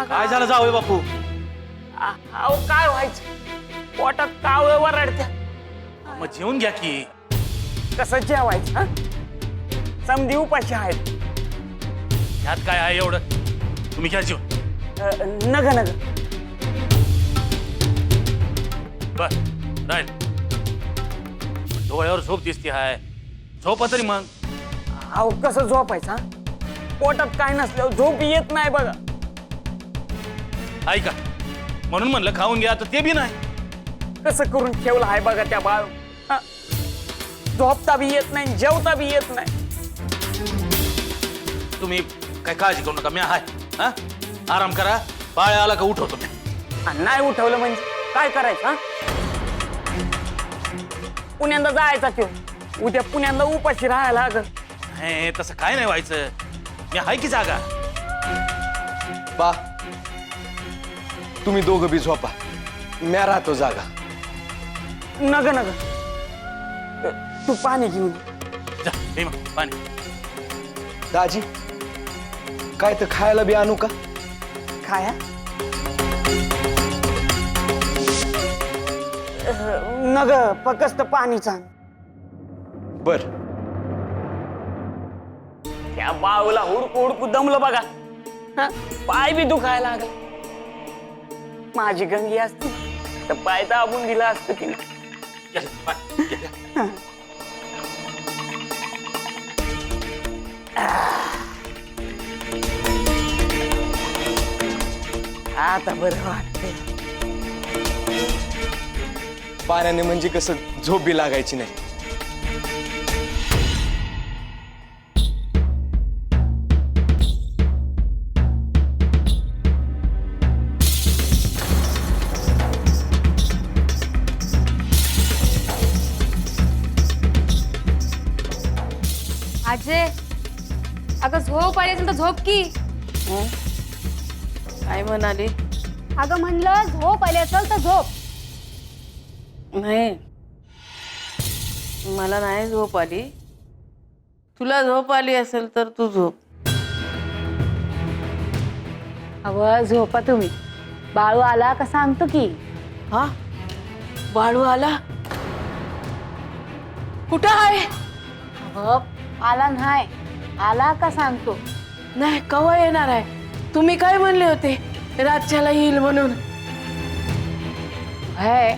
काय झालं जावई बापू? अहो काय व्हायचं, पोटात कावळे वरडत्या. मग जेवून घ्या की. कसं जेवायचं हा? समधी उपाशी आहेत. ह्यात काय आहे एवढं? तुम्ही घ्या जेवून. नग नग बर राहील. डोळ्यावर झोप दिसती हाय. झोपा तरी मग. अहो कसं झोपायचं हा? पोटात काय नसल्यावर झोप येत नाही बघा. ऐका, म्हणून म्हणलं खाऊन घ्या, तर ते बी नाही. कसं करून ठेवलं आहे बघा त्या बाळ. झोपता बी येत नाही, जेवता बी येत नाही. तुम्ही काय काळजी करू नका, मी आहे. हा, आराम करा. बाळ आला का उठवतो मी. आणि नाही उठवलं म्हणजे काय करायचं हा? पुण्यांदा जायचा तो. उद्या पुण्यांदा उपाशी राहायला लागल. नाही तसं काय नाही व्हायचं. मी आहे की जागा. बा तुम्ही दोघं बी झोपा, म्या राहतो जागा. नग नग तू पाणी घेऊन जा दे मग पाणी. दाजी काय तर खायला बी आणू का? खाया. नग फक्त पाणीचा. बर. त्या बावला हुडकू हुडकू दमलं बघा. हा? पाय बी दुखायला लागला. माझी गंगी असती तर पाय दाबून दिला असतं तिने. घ्या, पाणी, घ्या. आता बरं वाटतंय. पाण्याने म्हणजे कसं झोप बी लागायची नाही. अजय, अगं झोप आली असेल तर झोप की. काय म्हणाली? अगं म्हणलं झोप आली असेल तर झोप. नाही, मला नाही झोप आली. तुला झोप आली असेल तर तू झोप. अगं झोपा तुम्ही. बाळू आला का सांगतो की. हा, बाळू आला? कुठं आहे? अगं आला नाही, आला का सांगतो. नाही, केव्हा येणार आहे? तुम्ही काय म्हणले होते रातच्याला येईल म्हणून? है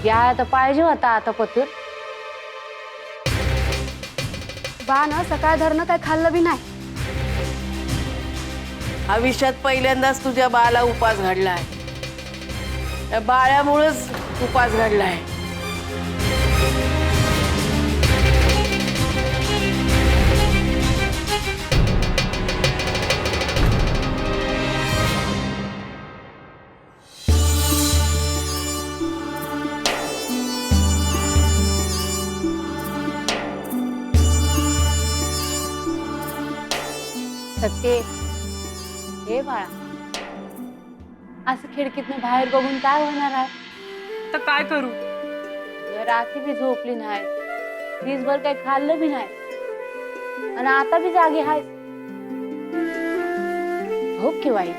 या तर पाहिजे होता आता पतूर. बा ना सकाळ धरणं काय खाल्लं बी नाही. आयुष्यात पहिल्यांदाच तुझ्या बाळाला उपास घडलाय. त्या बाळ्यामुळेच उपास घडलाय. सत्य हे बाळा, असं खिडकीतनं बाहेर बघून काय होणार आहे? तर काय करू? रात्री बी झोपली नाही, दिवसभर काही खाल्लं बी नाही, आणि आता बी जागी आहे. झोप की वाई.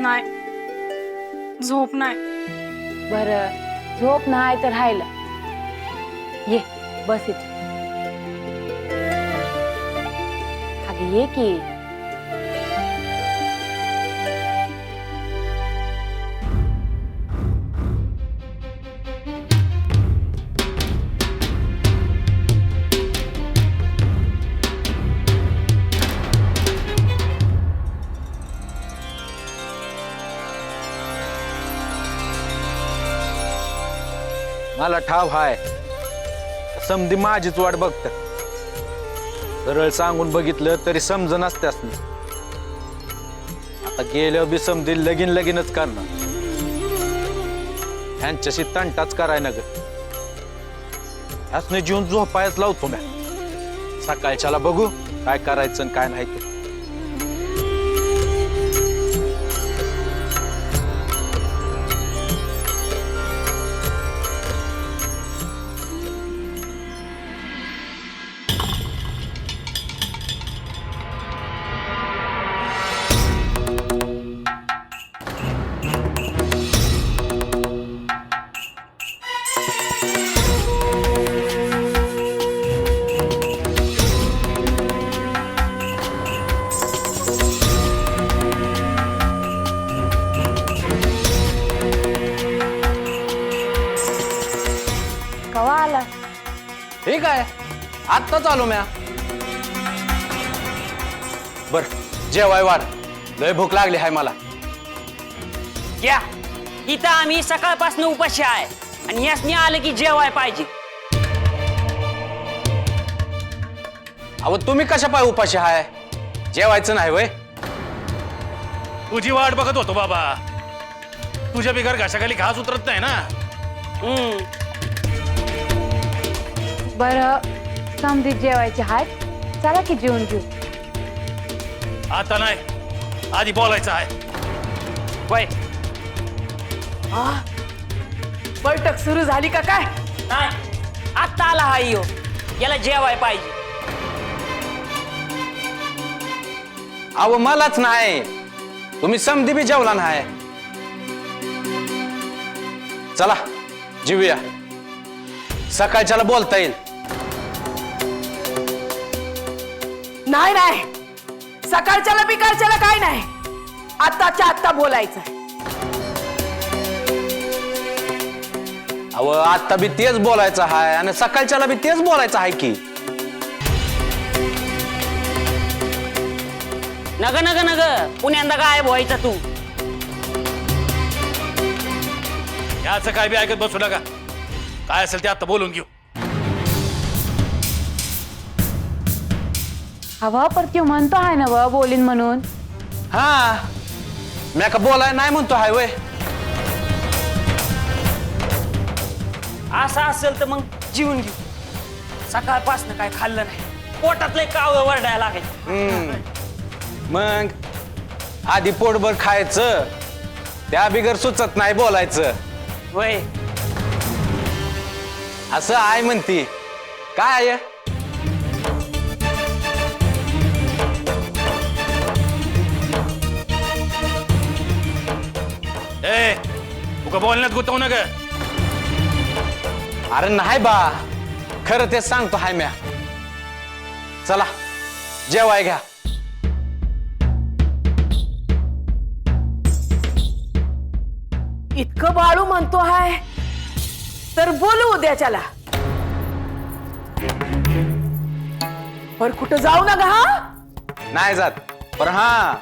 नाही, झोप नाही. बरं झोप नाही तर राहिलं. ये बस इथे. अगं ये की. मला ठाव हाय, समधी माझीच वाट बघतात. सरळ सांगून बघितलं तरी समजणच त्यासनी. आता गेल्यावर बी समधी लगीनच करणार. ह्यांच्याशी तंटाच कराय ना ग. ह्यासनी जीवन झोपायच लावतो म्या. सकाळच्याला बघू काय करायचं आणि काय नाही ते. आत्ताच आलो म्या. बर जेवाय वाढ, लय भूक लागली हाय मला. घ्या, इथं आम्ही सकाळपासून उपाशी आहे आणि यासनी आलं की जेवाय पाहिजे. अहो तुम्ही कशा पाय उपाशी हाय? जेवायचं नाही वय? तुझी वाट बघत होतो बाबा. तुझ्या बिगर घाशाखाली घास उतरत नाही ना. बरं समधी जेवायचे आहेत, चला की जेवून घेऊ. आता नाही, आधी बोलायचं आहे. वय बैठक सुरू झाली का काय? नाही, आत्ता आला हा यो, याला जेवाय पाहिजे. अहो मलाच नाही, तुम्ही समधी बी जेवला नाही. चला जेवूया, सकाळच्याला बोलता येईल. नाही नाही, सकाळच्याला बिकाळच्याला काय नाही, आत्ताच्या आत्ता बोलायचं. अहो आता बी तेच बोलायचं हाय आणि सकाळच्याला बी तेच बोलायचं आहे की. नग नग नग, पुण्यांदा गायब व्हायचा तू. याचं काय बी ऐकत बसू नका. काय असेल ते आता बोलून घेऊ. हवा पर त्यो म्हणतो आहे ना व बोलीन म्हणून. हा म्या का बोलाय नाही म्हणतो हाय वय? असं असेल तर मग जीवन घेऊ. सकाळपासून काय खाल्लं नाही, पोटातले कावळं वरडायला लागायचं. मग आधी पोटभर खायचं, त्या बिगर सुचत नाही बोलायचं. वय असं आहे म्हणती काय? ए तू का बोलण्यात गुतवू नका. अरे नाही बा, खरं तेच सांगतो हाय म्या. चला जेवाय घ्या. इतकं बाळू म्हणतो हाय तर बोलू उद्याच्याला. पर कुठं जाऊ नका हा. नाही जात, पण हा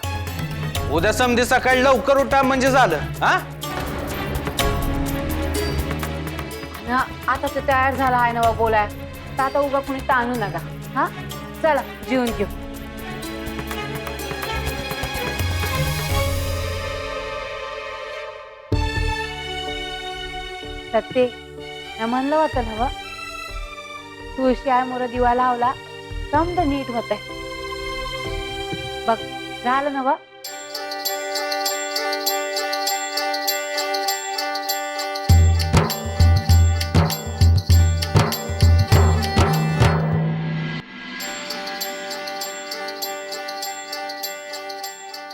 उद्या समधी सकाळी लवकर उठा म्हणजे झालं. हा ना आता तर तयार झाला आहे ना व बोलाय, तर आता उगा कुणी ताणू नका. हा चला जेवून घेऊ. सत्ते म्हणलं होतं ना व, तुळशी आहे मोर दिवा लावला समद नीट होत आहे. बघ झालं ना व.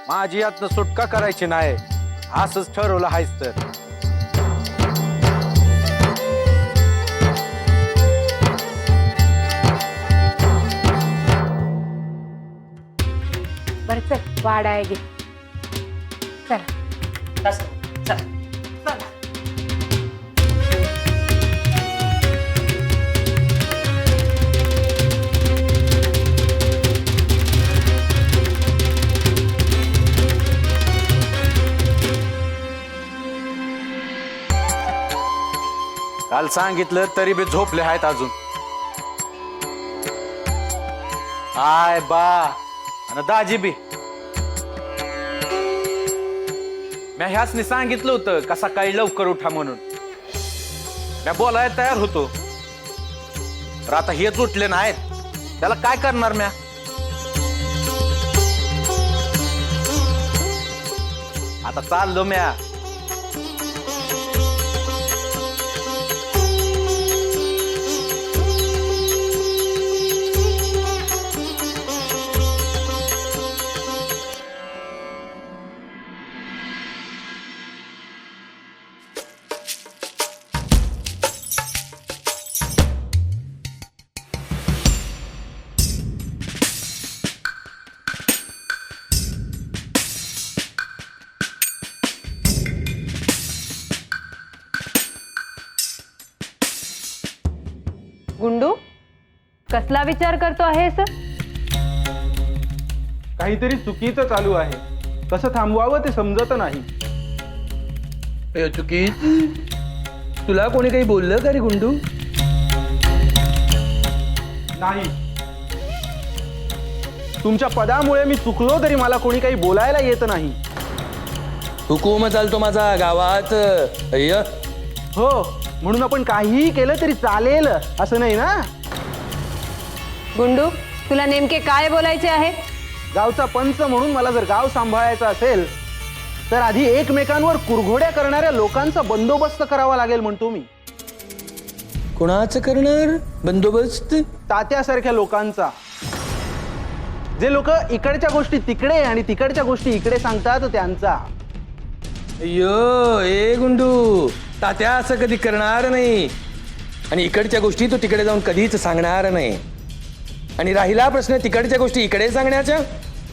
माझी यातनं सुटका करायची नाही, असंच ठरवलं हायच तर. बरं चल वाढाय घे. चला चल. काल सांगितलं तरी बी झोपले आहेत अजून. आय बा आणि दाजी बी. मी ह्यासनी सांगितलं होतं का सकाळी लवकर उठा म्हणून. मी बोलायला तयार होतो, तर आता हेच उठले नाहीत, त्याला काय करणार म्या? आता चाललो म्या. कसला विचार करतो आहेस? काहीतरी चुकीचं चालू आहे. कसं थांबवावं ते समजत नाही. चुकी तुला कोणी काही बोललं का रे गुंडू? नाही. तुमच्या पदामुळे मी चुकलो तरी मला कोणी काही बोलायला येत नाही. हुकूम चालतो माझा गावात. अय्य हो, म्हणून आपण काहीही केलं तरी चालेल असं नाही ना. गुंडू, तुला नेमके काय बोलायचे आहे? गावचा पंच म्हणून मला जर गाव सांभाळायचं असेल तर आधी एकमेकांवर कुरघोड्या करणाऱ्या लोकांचा बंदोबस्त करावा लागेल म्हणतो मी. कोणाचं करणार बंदोबस्त? तात्यासारख्या लोकांचा. जे लोक इकडच्या गोष्टी तिकडे आणि तिकडच्या गोष्टी इकडे सांगतात त्यांचा. अय्यो ए गुंडू, तात्या असं कधी करणार नाही आणि इकडच्या गोष्टी तो तिकडे जाऊन कधीच सांगणार नाही. आणि राहिला प्रश्न तिकडच्या गोष्टी इकडे सांगण्याच्या,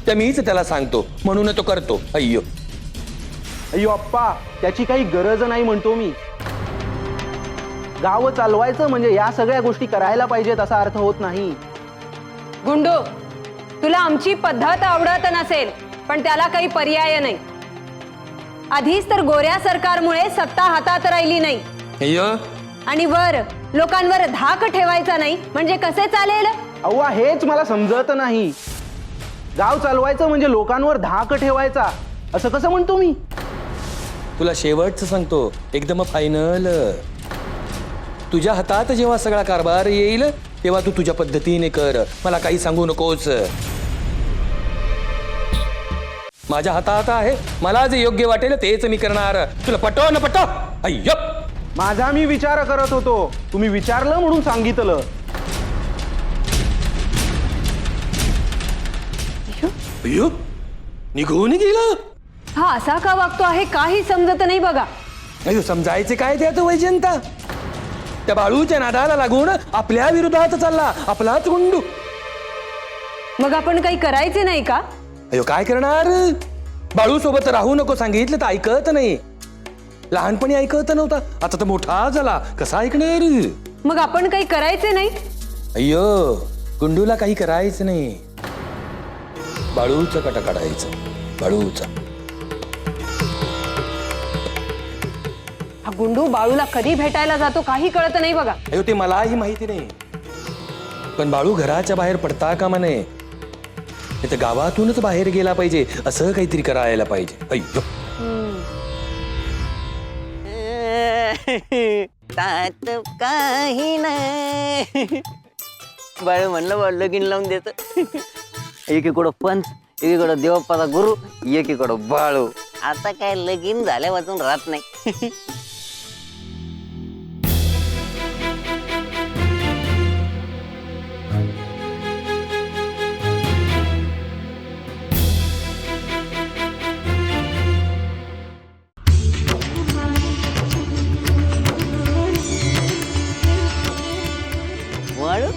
त्या मीच त्याला सांगतो म्हणून तो करतो. अय्यो अय्यो अप्पा, त्याची काही गरज नाही म्हणतो मी. गाव चालवायचं म्हणजे या सगळ्या गोष्टी करायला पाहिजेत असा अर्थ होत नाही. गुंडू, तुला आमची पद्धत आवडत नसेल पण त्याला काही पर्याय नाही. आधीच तर गोऱ्या सरकारमुळे सत्ता हातात राहिली नाही अय्यो आणि वर लोकांवर धाक ठेवायचा नाही म्हणजे कसे चालेल? अव्वा, हेच मला समजत नाही. गाव चालवायचं म्हणजे लोकांवर धाक ठेवायचा असं कसं म्हणतो मी? तुला शेवटचं सांगतो, एकदम फायनल. तुझ्या हातात जेव्हा सगळा कारभार येईल तेव्हा तू तुझ्या पद्धतीने कर, मला काही सांगू नकोस. माझ्या हातात आहे, मला जे योग्य वाटेल तेच मी करणार. तुला पटो न पटो. अय्यो माझा मी विचार करत होतो, तुम्ही विचारलं म्हणून सांगितलं. अय्यो निघून गेला. हा असा का वागतो आहे काही समजत नाही बघा. अय्यो समजायचे काय त्यात वैजंता? त्या बाळूच्या नादाला लागून आपल्या विरोधात चालला आपलाच गुंडू. मग आपण काही करायचे नाही का? अयो काय करणार? बाळू सोबत राहू नको सांगितलं तर ऐकत नाही. लहानपणी ऐकत नव्हता, आता तर मोठा झाला, कसा ऐकणार? मग आपण काही करायचे नाही? अय्यो गुंडूला काही करायचं नाही, बाळूचं कटा काढायचं. बाळूचा हा गुंडू बाळूला कधी भेटायला जातो काही कळत नाही बघा. अयो ते मलाही माहिती नाही, पण बाळू घराच्या बाहेर पडता कामा नये. नाही तर गावातूनच बाहेर गेला पाहिजे, असं काहीतरी करायला पाहिजे. अय्यो तात काही नाही. बाळ म्हणलं बा लगीन लावून देत. एकीकडं पंच, एकीकडं देवप्पाचा गुरु, एकीकडं बाळू. आता काय लगीन झाल्या वाचून राहत नाही. बाळू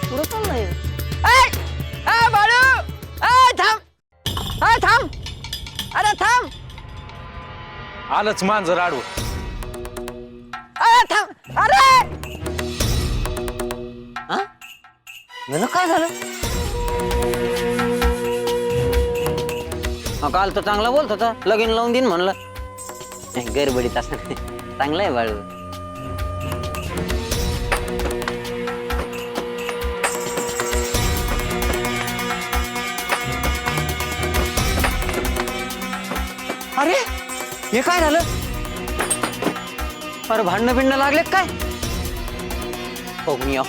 पुढं चाललंय. बाळू थांब, थांब, अरे थांब, आलंच मांजर आडवं. थांब, अरे मला काय झालं? काल तर चांगला बोलत होता, लगीन लावून देईन म्हणलं. गडबडीत असं चांगलं आहे बाळू. अरे हे काय झालं? अरे भांडणं बिंडणं लागले काय? बघून या.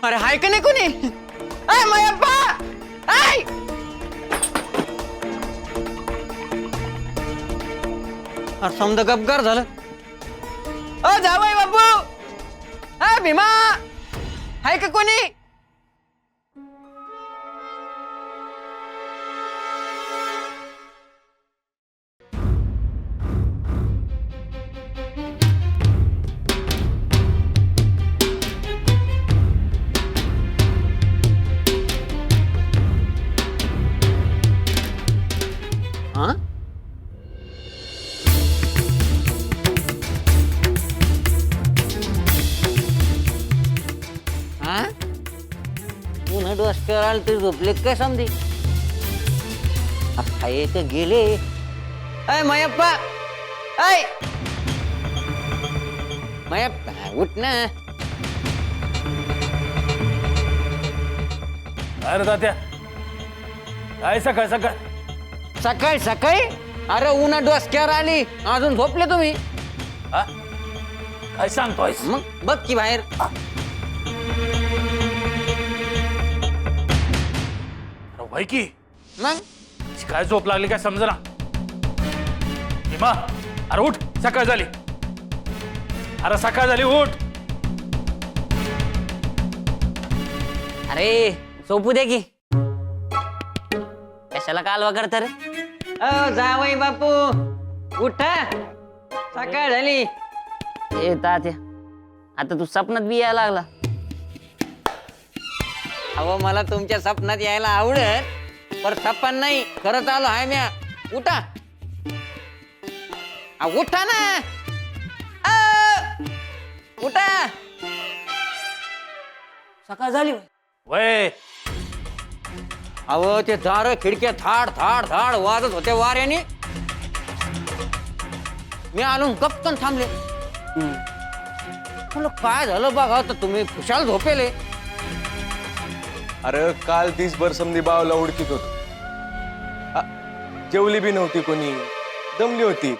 अरे हाय का नाही कोणी? समजा गपगार झालं. जावई बापू, भीमा हाय का कोणी? हा? हा? पुन्हा डोसक्यावर आलं तरी झोपले काय समजे? काय तर गेले. अय मयप्पा, अय मयप्पा उठ ना. अरे तात्या काय सकाळ सकाळ सकाळी सकाळी अरे उन्हा डोसक्यावर आली अजून झोपले तुम्ही? हा? काय सांगतोय मग बघ की बाहेर. भाई की मग काय झोप लागली काय समजना. भीमा अरे उठ सकाळ झाली. अरे सकाळ झाली उठ. अरे सोपू दे की. कशाला कालवा करता रे? जावई बापू उठा सकाळ झाली. ए तात्या आता तू सपनात बी यायला लागला. अहो मला तुमच्या सपनात यायला आवडत पर सपन नाही खरंच आलो आहे म्या. उठा उठा ना. उठा सकाळ झाली. वय अहो ते दार खिडक्या थाड थाड थाड वाजत होते वाऱ्याने. मी आलो गपकन थांबले. म्हणलं काय झालं बघा तर तुम्ही खुशाल झोपेले. अरे काल दिसभर समधी बावला उडकीत होतो. जेवली बी नव्हती कोणी, दमली होती.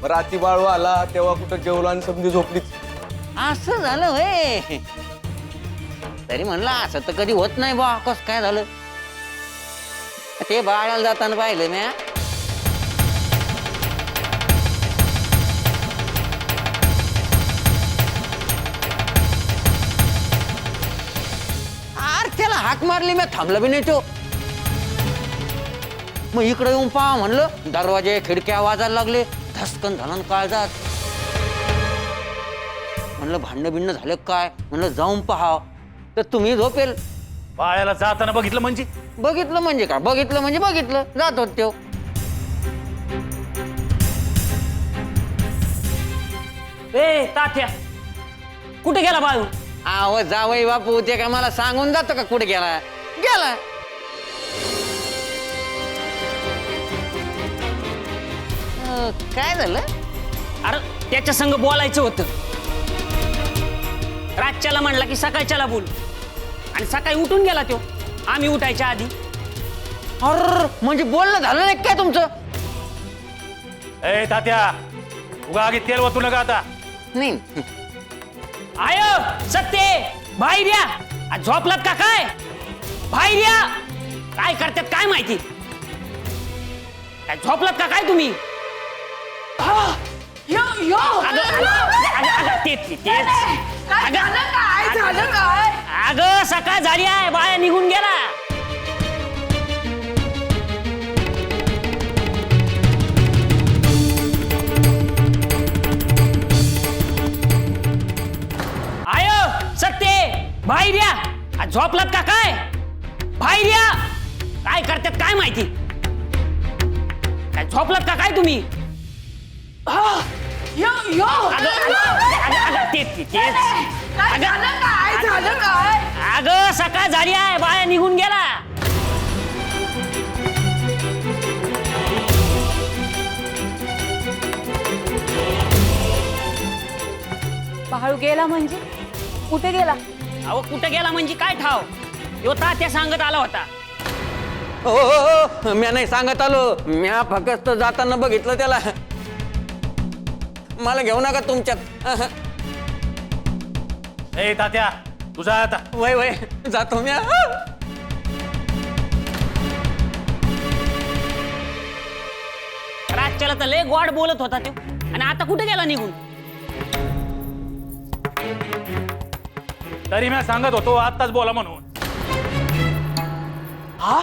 रात्री बाळू आला तेव्हा कुठं जेवला आणि समधी झोपलीच. असं झालं होय. तरी म्हणलं असं तर कधी होत नाही बा. कस काय झालं ते बाळाला जाताना पाहिलं म्या. त्याला हाक मारली मी थांबला बी नाही तो. मग इकडे येऊन पहा म्हणलं दरवाजे खिडक्या वाजायला लागले. धसकन झालं काळजात. म्हणलं भांडण बिंड झालं काय. म्हणलं जाऊन पहा तर तुम्ही झोपेल. बाळ्याला जाताना बघितलं म्हणजे बघितलं म्हणजे का? बघितलं म्हणजे बघितलं जात होत त्यो. ए तात्या कुठे गेला बाळू? आव जावई बापू ते का मला सांगून जातो का कुठे गेला? गेला. काय झालं? अरे त्याच्या संग बोलायचं होतं. रातच्याला म्हणला की सकाळच्याला बोल आणि सकाळी उठून गेला तो आम्ही उठायच्या आधी. अर म्हणजे बोलणं झालं नाही काय तुमचं? ए तात्या उगा आगी तेल वाचू नका आता. नाही आय सत्ते बाहेर या. आज झोपलात का काय? बाहेर या. काय करतात काय माहिती. काय झोपलात का काय तुम्ही? अगं सकाळ झाली आहे बाया निघून गेला. आय सत्ते बाहेर या. आज झोपलात का काय? बाहेर या. काय करतात काय माहिती. काय झोपलात का काय तुम्ही? अगं सकाळ झाली आहे बाया निघून गेला. बाळू गेला म्हणजे कुठे गेला? अहो कुठे गेला म्हणजे काय ठाव. यो तात्या सांगत आला होता. हो म्या नाही सांगत आलो. म्या फक्त जाताना बघितलं त्याला. मला घेऊ नका तुमच्यात. ए तात्या तुझा आता वय वय जातो म्या. रातच्याला तर लय गोड बोलत होता तो आणि आता कुठे गेला निघून? तरी मी सांगत होतो आत्ताच बोला म्हणून. हा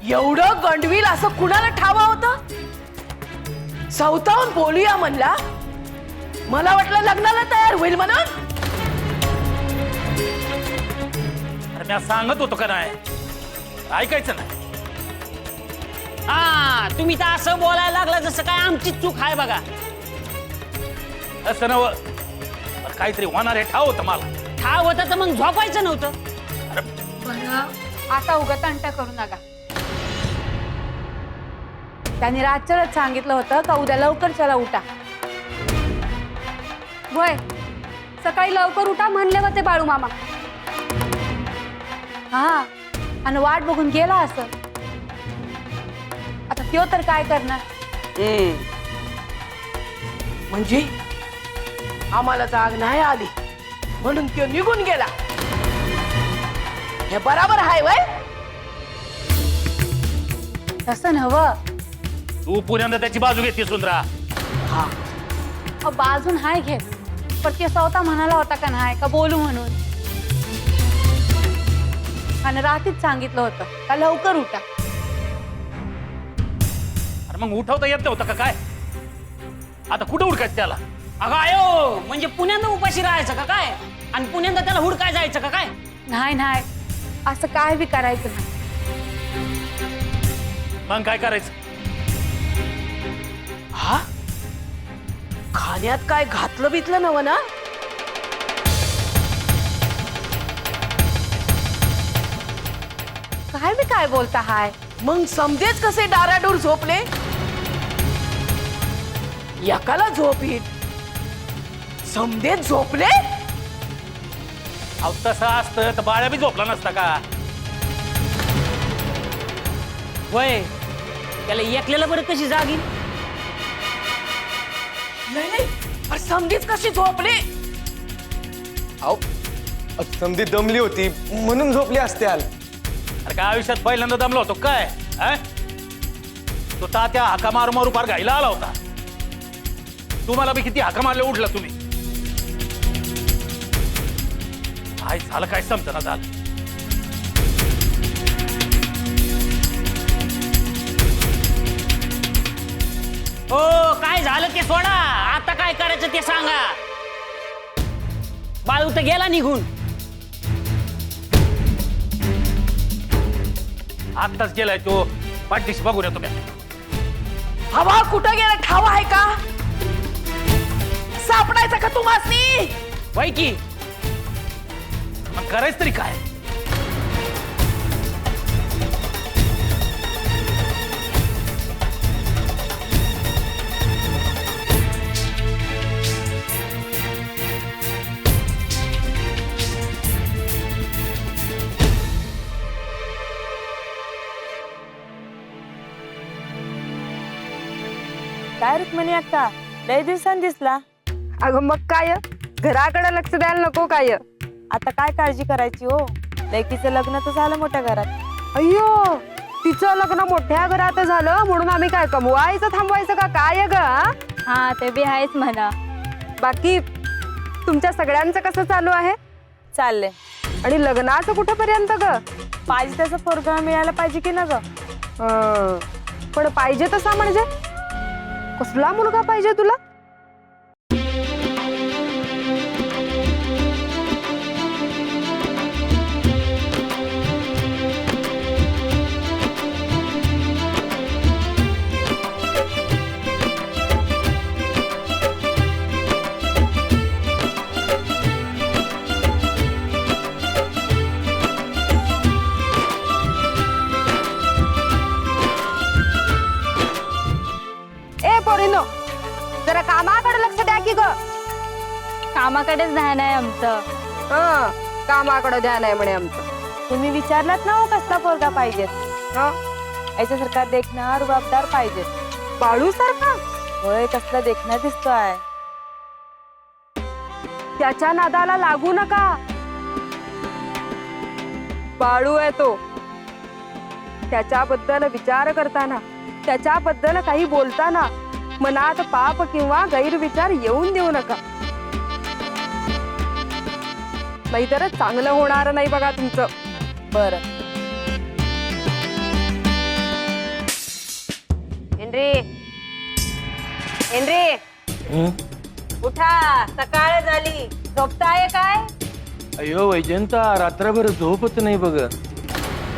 एवढं गंडविल असं कुणाला ठावा होतं? स्वतःहून बोलूया म्हणला. मला वाटलं लग्नाला तयार होईल म्हणून. अरे मी सांगत होतो का नाही, ऐकायचं नाही. हा तुम्ही तर असं बोलायला लागला जसं काय आमची चूक आहे बघा. असं नव काहीतरी होणार आहे ठाव होतं मला. ठाव होता तर मग झोपायचं नव्हतं. आता उगाच अंटा करू नका. त्यांनी रातच्याच सांगितलं होतं का उद्या लवकर चला उठा. वय सकाळी लवकर उठा म्हणले होते बाळू मामा. हा आणि वाट बघून गेला असं. आता त्यो तर काय करणार? म्हणजे आम्हाला जाग नाही आली म्हणून तो निघून गेला. हे बराबर आहे वय? तसं नव्हं. तू पुण्यांदा त्याची बाजू घेते सुंदरा. बाजून हाय घे, पण ते स्वतः म्हणाला होता का नाही का बोलू म्हणून. आणि रात्रीच सांगितलं होतं का लवकर उठा. अरे मग उठवता येत नव्हतं का काय? आता कुठं उडकायचं त्याला? अगं आयो म्हणजे पुण्यांदा उपाशी राहायचं का काय? आणि पुण्यांदा त्याला हुडकाय जायचं का काय? नाही नाही असं काय बी करायचं नाही. मग काय करायचं? हा खाण्यात काय घातलं बितलं नव ना? काय बी काय बोलता हाय? मग समजेच कसे डाराडूर झोपले? एकाला झोप येत समजेच झोपले? अहो तसं असतं तर बाळ्या बी झोपला नसता का? वय त्याला एकल्याला बरं कशी जागी? नाही नाही अरे समजेच कशी झोपले? अहो समधी दमली होती म्हणून झोपली असत्याल. अरे काय आयुष्यात पहिल्यांदा दमलो होतो काय? तो तात्या हाका मारू मारू फार घाईला आला होता. तुम्हाला बी किती हाका मारले उठला तुम्ही. काय झालं काय समजना झालं. हो काय झालं ते सोडा, आता काय करायचं ते सांगा. बाळू तर गेला निघून. आत्ताच गेलाय तो. पाठीशी बघून या तुम्ही. हवा कुठं गेला ठाव आहे का? सापडायचा का तुम्हासनी? वय की मग करायचं तरी काय? काय रुक्मिणी अक्का लय दिवसांनी दिसला. अगं मग काय घराकडे लक्ष द्यायला नको काय? आता काय काळजी करायची हो, लेकीचं लग्न तर झालं मोठ्या घरात. अय्यो तिचं लग्न मोठ्या घरात झालं म्हणून आम्ही काय कमवायचं थांबवायचं का काय ग? हा ते बी आहेच म्हणा. बाकी तुमच्या सगळ्यांचं कसं चालू आहे? चाललंय. आणि लग्नाचं कुठपर्यंत ग? पाहिजे त्याचा पोरगा मिळायला पाहिजे की ना ग? पण पाहिजे तसा म्हणजे कसला मुलगा पाहिजे तुला? पोरीनो जरा कामाकडे लक्ष द्या की ग. कामाकडेच ध्यान आहे आमचं. कामाकडे ध्यान आहे म्हणे आमचं. तुम्ही विचारलात ना हो कसला पोरगा पाहिजे? याच्यासारखा देखणार रुबाबदार पाहिजे. बाळू सारखा? होय कसला देखणार दिसतोय. त्याच्या नादाला लागू नका. बाळू आहे तो. त्याच्याबद्दल विचार करताना त्याच्याबद्दल काही बोलताना मनात पाप किंवा गैरविचार येऊन देऊ नका. नाही तर चांगलं होणार नाही बघा तुमचं. बरं हेनरी, हेनरी, उठा, सकाळ झाली. झोपताय काय? अयो वैजंता, रात्रभर झोपच नाही बघ.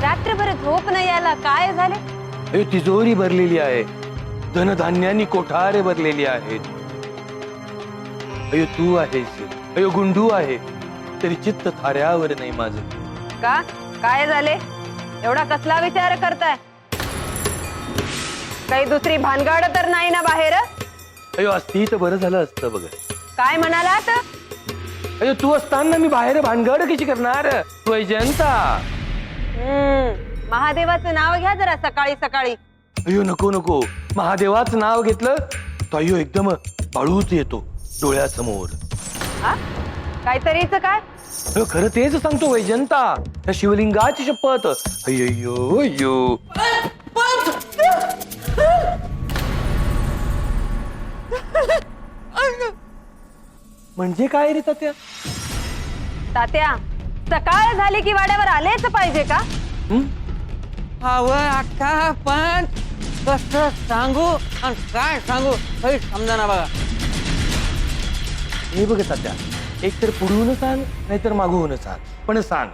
रात्रभर झोप नाही यायला काय झाले? अयो तिजोरी भरलेली आहे, धनधान्यांनी कोठारे भरलेली आहेत. अयो तू आहेस, अयो गुंडू आहे, तरी चित्त थाऱ्यावर नाही माझं. का काय झाले? एवढा कसला विचार करताय? काही दुसरी भानगड तर नाही ना बाहेर? अयो असती तर बरं झालं असतं बघ. काय म्हणालात? अयो तू असताना मी बाहेर भानगड कशी करणार वैजंता? महादेवाचं नाव घ्या जरा सकाळी सकाळी. अयो नको नको, महादेवाचं नाव घेतलं तर अयो एकदम बाळूच येतो डोळ्यासमोर. हा? काहीतरीच काय? अयो खरं तेच सांगतो वैजंता, त्या शिवलिंगाची शपथ. अय्यो अय्यो. म्हणजे काय रे तात्या? तात्या, सकाळ झाली की वाड्यावर आलेच पाहिजे का? अख्खा पण कसं सांगू आणि काय सांगू काही समजा बघा. हे बघ तात्या, एक तर पुढून सांग नाहीतर मागून सांग, पण सांग.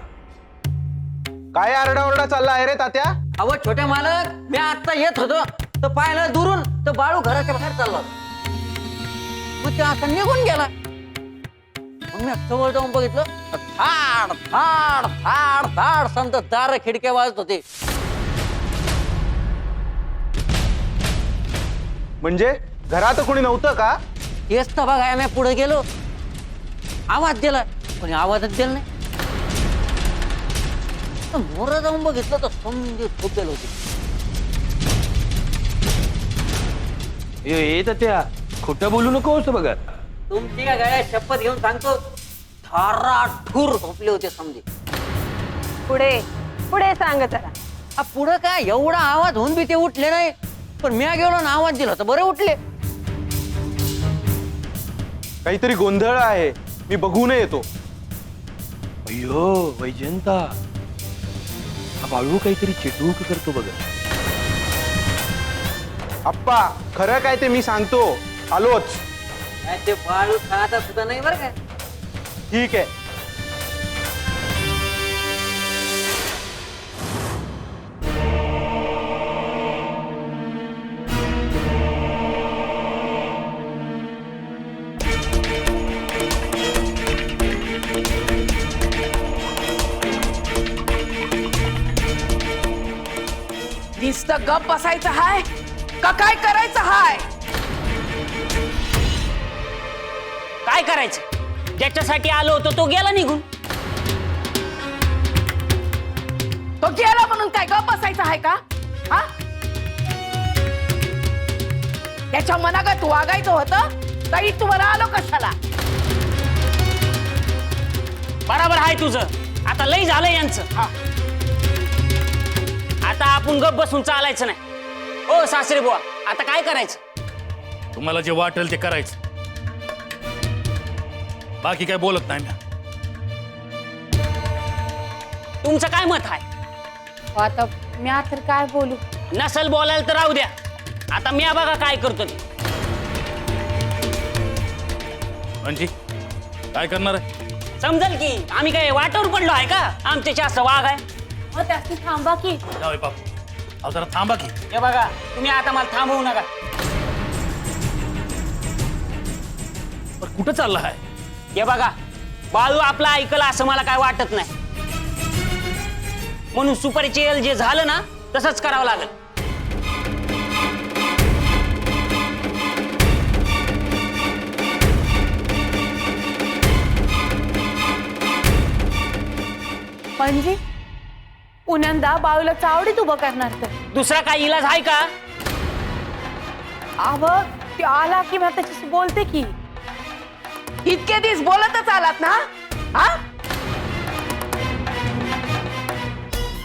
काय आरडाओरडा चालला आहे रे तात्या? अहो छोटे मालक, मी आता येत होतो तर पाहिलं दुरून तर बाळू घराच्या बाहेर चालला होता. मग ते आता निघून गेला. मग मी जवळ जाऊन बघितलं तर थाड थाड थाड थाड संत दार खिडक्या वाजत होते. म्हणजे घरात कोणी नव्हतं का? तेच तर बघा, मी पुढे गेलो, आवाज दिला पण आवाजच दिला नाही. तर मोर जाऊन बघितलं तर समजे झोपेल होते. ए तात्या, खोटं बोलू नकोस बघा. तुमची का गाड्या शपथ घेऊन सांगतो, थारा ठूर झोपले होते समजे. पुढे पुढे सांग जरा. पुढं काय एवढा आवाज होऊन बी ते उठले नाही, पण मी गेलो ना आवाज दिला तर बरे उठले. काहीतरी गोंधळ आहे, मी बघून येतो. अय्यो वैजंता, हा बाळू काहीतरी चिटूक करतो बघ. आप्पा, खरं काय ते मी सांगतो, आलोच. काय ते बाळू खायचा सुद्धा नाही बरं काय. ठीक आहे. नुसतं गप बसायचं हाय का काय करायचं हाय? काय करायचं? ज्याच्यासाठी आलो होतो तो गेला निघून. तो गेला म्हणून काय गप बसायचं हाय का? हा? त्याच्या मनागत वागायचं होतं तरी तुम्हाला आलो कशाला? बराबर आहे तुझं. आता लई झालं यांचं. आता आपण गप बसून चालायचं नाही. ओ सासरे बुवा, आता काय करायचं? तुम्हाला जे वाटेल ते करायचं, बाकी काय बोलत नाही मी. तुमचं काय मत आहे? आता मी तर काय बोलू? नसल बोलायला तर राहू द्या. आता मी बघा काय करतो ते. म्हणजे काय करणार आहे? समजल की आम्ही काय वाटावर पडलो आहे का? आमच्या जास्त वाघ आहे. त्याची थांबा की. जाऊ बापू, अहो जरा थांबा की. हे बघा, तुम्ही आता मला थांबवू नका. पण कुठं चालला आहे? हे बघा, बाळू आपला ऐकलं असं मला काय वाटत नाही. म्हणून सुपारीचे एल जे झालं ना तसंच करावं लागेल. म्हणजे पुण्यांदा बाळूला चावडीत उभं करणार तर? दुसरा काय इलाज आहे का? आव ती आला की मी त्याच्याशी बोलते की. इतके दिवस बोलतच आलात ना? हा?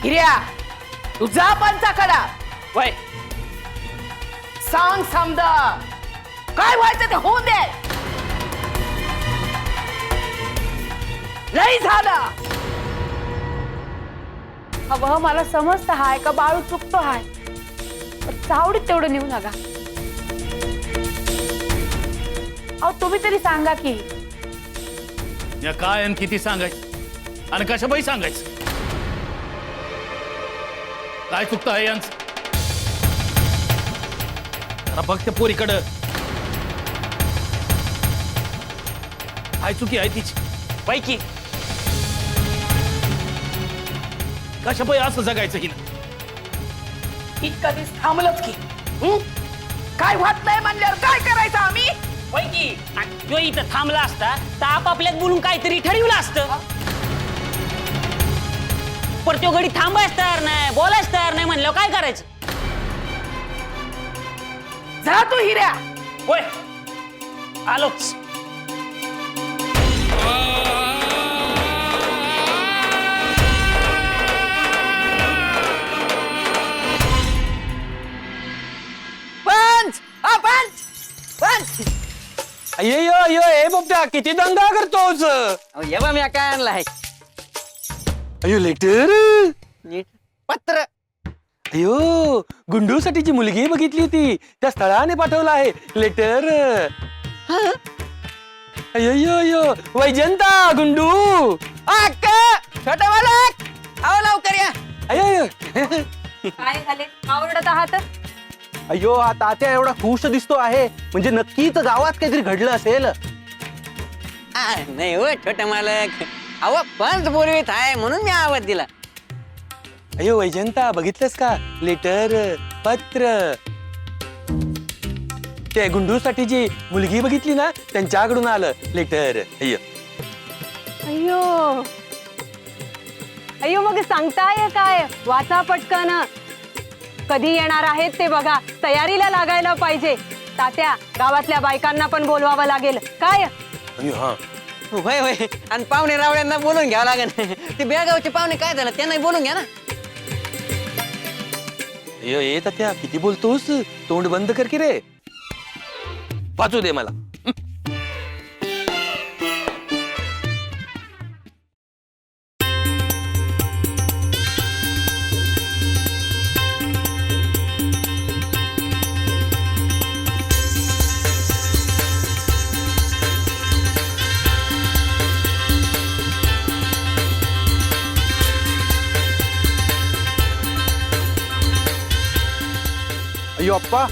हिर्या, तुझा पंचाकडा वय सांग समजा काय व्हायचं ते होऊन दे. लई झालं. अवं मला समजत हाय का बाळू चुकतो हाय, पण चावडीत तेवढं नेऊ नका. अहो तुम्ही तरी सांगा की. या काय आणि किती सांगायचं आणि कशाबाई सांगायचं? काय चुकतं आहे यांचं? जरा फक्त पोरीकडं काय चुकी आहे तिची? पैकी कशाबाई असं जगायचं हिनं? कधीच थांबलंच की. काय होत नाही म्हणल्यावर काय करायचं आम्ही? पैकी तो इथं थांबला असता तर आपापल्यात बोलून काहीतरी ठरवलं असतं. पण तो घडी थांबायच तयार नाही, बोलायच तयार नाही म्हणल्यावर काय करायचं? जा तू हिऱ्या. होय आलोच. पंच पंच पंच. अय्यो अय्यो ए बोपट्या किती दंगा करतोस? अहो, ये बा मी काय आणलं आहे अयो लेटर. नीट पत्र. अयो गुंडूसाठीची मुलगी बघितली होती, त्या स्थळाने पाठवलं आहे लेटर. अय्यो अय्यो वैजंता गुंडू. छोटा मालक आव लवकर या. अय्यो काय झाले आवडत आहात? अयो हा तात्या एवढा खुश दिसतो आहे, म्हणजे नक्कीच गावात काहीतरी घडलं असेल. नाही हो छोटा मालक, अहो पंच बोलवीत आहे म्हणून मी आवाज दिला. अयो वैजंता बघितलंस का लेटर पत्र? त्या गुंडूसाठी जी मुलगी बघितली ना त्यांच्याकडून आलं लेटर. अय्यो अय्यो अय्यो मग सांगताय काय? वाचा पटकन. कधी येणार आहेत ते बघा, तयारीला लागायला पाहिजे. तात्या गावातल्या बायकांना पण बोलवावं लागेल काय? अय्यो हा होय होय, आणि पाहुणे रावळ्यांना बोलून घ्यावं लागेल. ते बेळगावचे पाहुणे काय झालं त्यांनाही बोलून घ्या ना. अय्यो ए तात्या किती बोलतोस? तोंड बंद कर की रे. वाचू दे मला. अयो अप्पा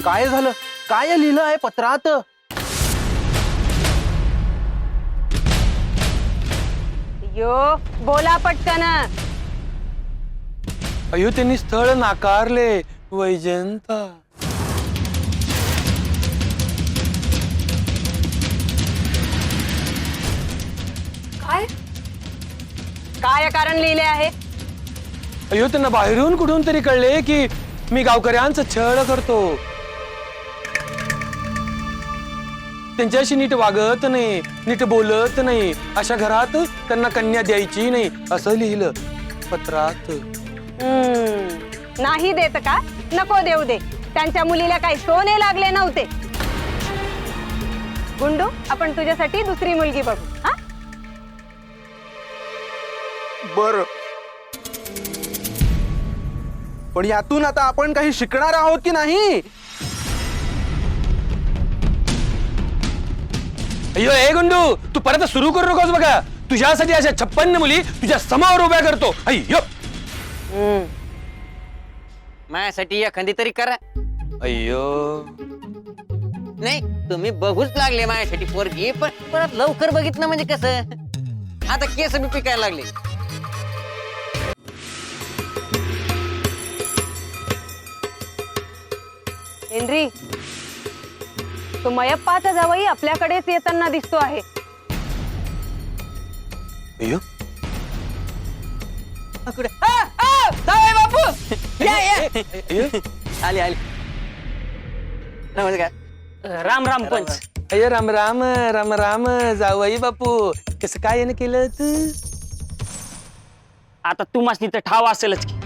काय झालं? काय लिहिलं आहे पत्रात? यो बोला पटकन. अय्यो त्यांनी स्थळ नाकारले वैजंता. काय काय कारण लिहिले आहे? अय्यो त्यांना बाहेरून कुठून तरी कळले की मी गावकऱ्यांचं छळ करतो, त्यांच्याशी नीट वागत नाही, नीट बोलत नाही, अशा घरात त्यांना कन्या द्यायची नाही असं लिहिलं पत्रात. नाही देत का? नको देऊ दे. त्यांच्या मुलीला काही सोने लागले नव्हते. गुंडू आपण तुझ्यासाठी दुसरी मुलगी बघू. हा बर, पण यातून आता आपण काही शिकणार आहोत की नाही? अय्यो ए गुंडू तू परत सुरू करू नकोस बघा. तुझ्यासाठी अशा 56 मुली तुझ्या समोर उभ्या करतो. अय्यो माझ्यासाठी एखादी तरी करा. अय्यो नाही तुम्ही बघूच लागले माझ्यासाठी पोरगी, पण परत लवकर बघितलं म्हणजे कसं? आता केस बी पिकायला लागले. हेनरी तो मयप्पाचा जावई आपल्याकडेच येताना दिसतो आहे. अय्यो कुठे? जावई बापू या या. अय्यो आली आली. नमस्कार. राम राम पंच. अय्यो राम राम राम राम जावई बापू. कसं काय यानं केलं तू? आता तुम्हाला तर ठाव असेलच की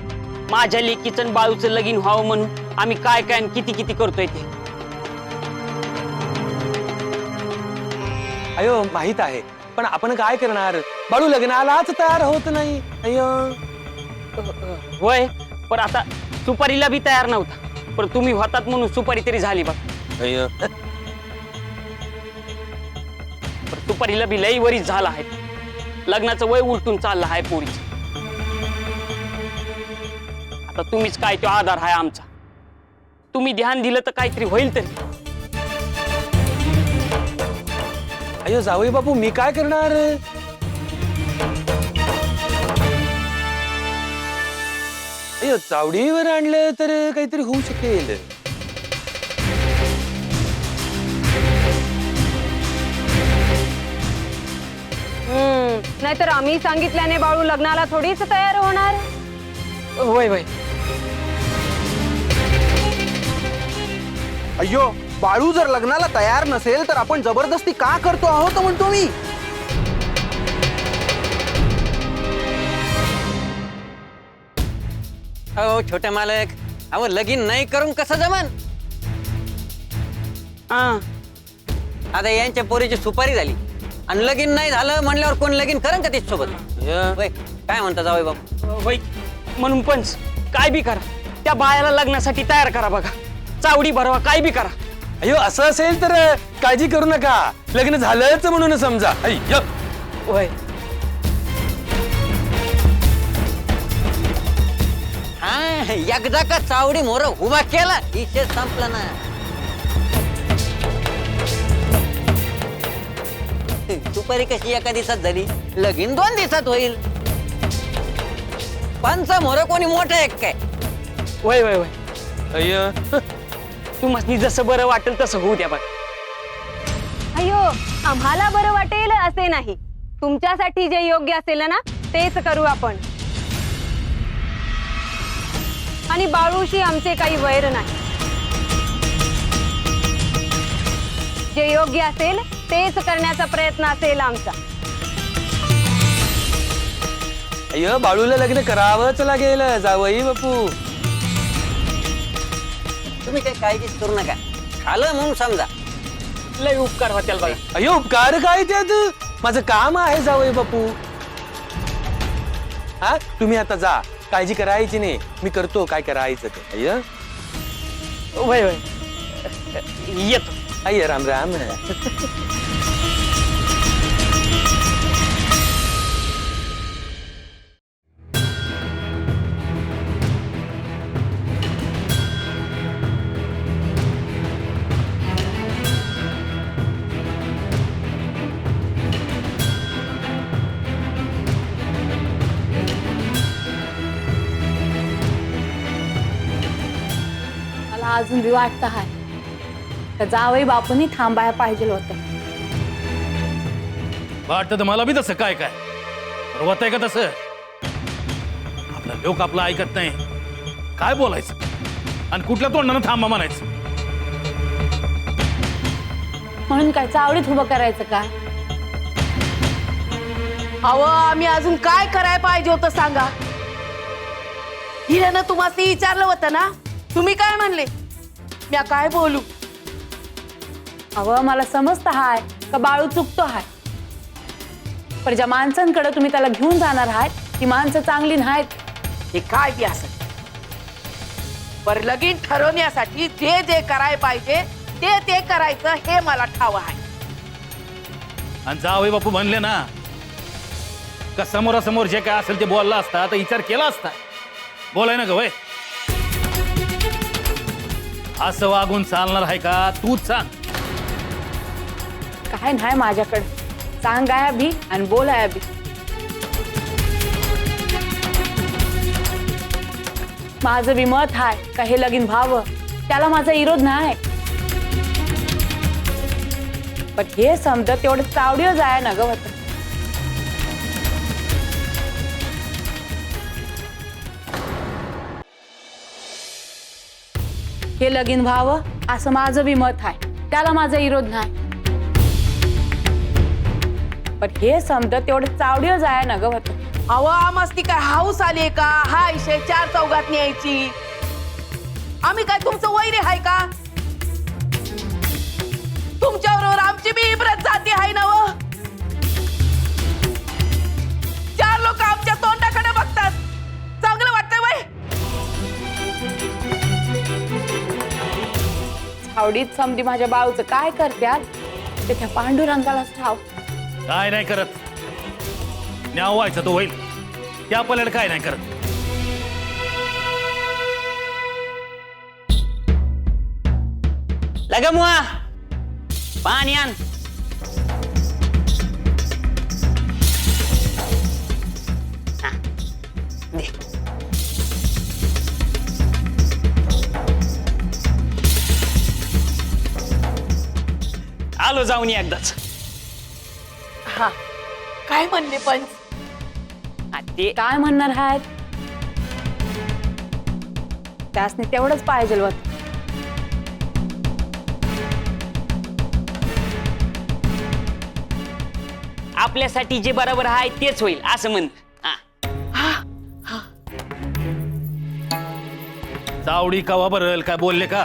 माझ्या लेकीचं आणि बाळूचं लगीन व्हावं म्हणून आम्ही काय काय आणि किती किती करतोय ते. अयो माहित आहे, पण आपण काय करणार? बाळू लग्नालाच तयार होत नाही. अय्यो. होय, पण आता सुपारीला बी तयार नव्हता, पण तुम्ही होतात म्हणून सुपारी तरी झाली बघ. अय्यो. पण सुपारीला बी लई वरीच झाला आहे. लग्नाचं वय उलटून चाललं आहे पोरीचं. आता तुम्हीच काय तो आधार आहे आमचा. तुम्ही ध्यान दिलं तर काहीतरी होईल तरी. अय्यो जावई बापू, मी काय करणार? अय्यो, चावडीवर आणलं तर काहीतरी होऊ शकेल. नाहीतर आम्ही सांगितल्याने बाळू लग्नाला थोडीच तयार होणार. होय होय. अय्यो, बाळू जर लग्नाला तयार नसेल तर आपण जबरदस्ती का करतो आहोत म्हणतो मी. हो छोटे मालक, अहो लगीन नाही करून कसं जमन. हा, आता यांच्या पोरीची सुपारी झाली आणि लगीन नाही झालं म्हणल्यावर कोण लगीन करण का तिच्या सोबत. होय, काय म्हणता जावई बापू? होय. म्हणून पंच काय बी करा, त्या बायाला लग्नासाठी तयार करा बघा. चावडी भरवा, काय बी करा. अय्यो, असं असेल तर काळजी करू नका, लग्न झालंच म्हणून समजा. अय्यो. होय. हा, एकदा का चावडी मोर उभा केला विषय संपला ना. सुपारी कशी एका दिवसात झाली, लगीन 2 दिवसात होईल. पंच मोर कोणी मोठं एक काय. होय होय होय. अय्यो. तुम्हाला जसं बरं वाटेल तसं होऊ द्या बघ. अय्यो, आम्हाला बरं वाटेल असे नाही. तुमच्यासाठी जे योग्य असेल ना तेच करू आपण. आणि बाळूशी आमचे काही वैर नाही. जे योग्य असेल तेच करण्याचा प्रयत्न असेल आमचा. अय्यो, बाळूला लग्न करावंच लागेल जावई बापू. तुम्ही काही काळजीच करू नका, झालं म्हणून समजा. लय उपकार होतील बघा. अय्यो, उपकार काय त्यात? माझं काम आहे जावई बापू. हा, तुम्ही आता जा, काळजी करायची नाही, मी करतो काय करायचं ते. अय्यो. होय होय. येतो. अय्य, राम राम. मला अजून बी वाटतं आहे तर जावई बापूंनी थांबायला पाहिजे होतं. वाटतं तर मला बी तसं. काय काय होत आहे का तसं? आपला लोक आपलं ऐकत नाही. काय बोलायचं आणि कुठल्या तोंडानं थांबा म्हणायचं. म्हणून काय चावडीत उभं करायचं का? अहो, आम्ही अजून काय करायला पाहिजे होतं सांगा. हिऱ्यानं तुम्हाला विचारलं होतं ना, तुम्ही काय म्हणले? मी काय बोलू? अहो, मला समजतं हाय का बाळू चुकतो हाय, पण ज्या माणसांकडे तुम्ही त्याला घेऊन जाणार आहात ती माणसं चांगली नाहीत. हे काय बी असं पर लगीन ठरवण्यासाठी जे जे करायला पाहिजे ते ते करायचं हे मला ठाव आहे. आणि जावई बापू म्हणले ना का समोरासमोर जे काय असेल ते बोलला असता तर विचार केला असता. बोलाय ना ग वय. असं वागून चालणार आहे का? तूच सांग. काय नाही माझ्याकडे, सांगाया बी आणि बोलाया बी. माझं बी मत आहे का हे लगीन व्हावं, त्याला माझा विरोध नाही, पण हे समजत तेवढं चावडीवर जाय ना ग होतं. हे लगीन व्हावं असं माझं बी मत आहे, त्याला माझा विरोध नाही, पण हे समजत तेवढं चावडीवर जाय ना ग होतं. अहो, मस्ती काय हाऊस आली का? हा विषय 4 चौघात न्यायची. आम्ही काय तुमचं वैरी आहे का? तुमच्याबरोबर आमची बी इब्रत जाती आहे ना. आवडीत समधी माझ्या बाळूचं काय करत्यात ते त्या पांडुरंगालाच ठाव. काय नाही करत. न्याव व्हायचं तो होईल. त्या पल्याड काय नाही करत. लगा मुआ पाणी आण. हा, दे. आलो जाऊन एकदाच. हा काय म्हणले पंच? हा, ते काय म्हणणार आहेत त्यासने तेवढंच पाहिजे होत. आपल्यासाठी जे बरोबर आहे तेच होईल असं म्हण. चावडी कवा बरल काय बोलले का?